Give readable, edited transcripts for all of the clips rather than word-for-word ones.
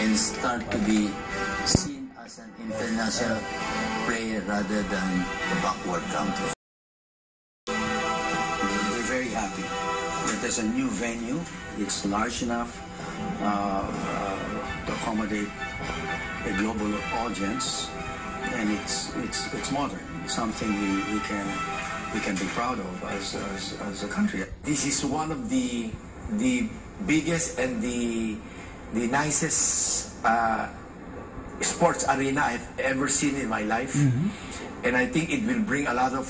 and start to be seen as an international player rather than a backward country. We're very happy that there's a new venue. It's large enough to accommodate a global audience, and it's modern. It's something we can be proud of as a country. This is one of the biggest and the nicest sports arena I've ever seen in my life. And I think it will bring a lot of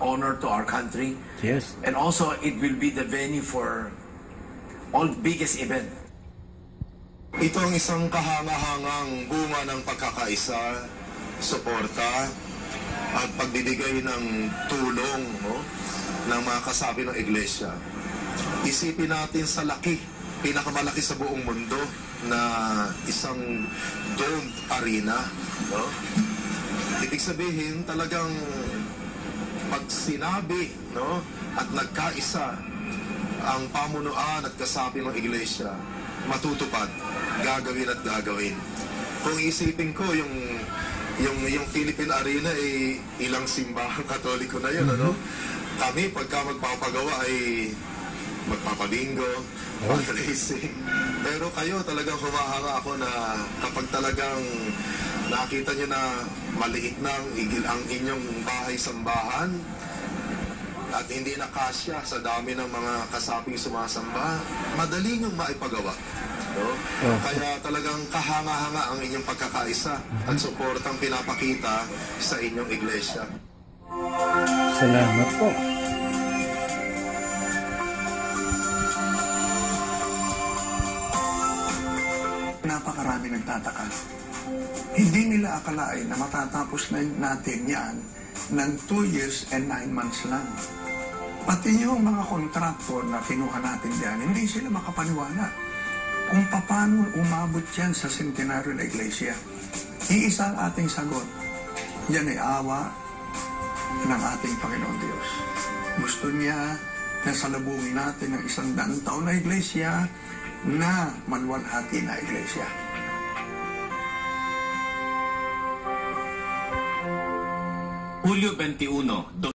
honor to our country. Yes. And also it will be the venue for all biggest event. Ito ang isang kahanga-hangang bunga ng pagkakaisa, suporta, at pagbibigay ng tulong ng mga kasapi ng iglesia. Isipin natin sa laki, pinakamalaki sa buong mundo na isang domed arena. Ibig sabihin, talagang pag sinabi at nagkaisa ang pamunuan at kasapi ng iglesia, matutupad, gagawin at gagawin. Kung isipin ko, yung Philippine Arena ay ilang simbahang Katoliko na yun, Kami, pagka magpapagawa ay magpapabingo, racing. Pero kayo, talagang humahanga ako na kapag talagang nakita nyo na maliit ng igil ang inyong bahay-sambahan at hindi na kasya sa dami ng mga kasaping sumasamba, madali nyong maipagawa. Kaya talagang kahanga-hanga ang inyong pagkakaisa at suportang pinapakita sa inyong iglesia. Salamat po. Napakarami nagtataka. Hindi nila akalain na matatapos na natin yan ng 2 years and 9 months lang. Pati yung mga kontraktor na kinuha natin diyan, hindi sila makapaniwala kung paano umabot yan sa sentenaryo ng iglesia. Iisa ang ating sagot. Yan ay awa ng ating Panginoon Diyos. Gusto niya na salubungin natin ang 100 taon na iglesia na maluwalhati na iglesia. Hulyo 21,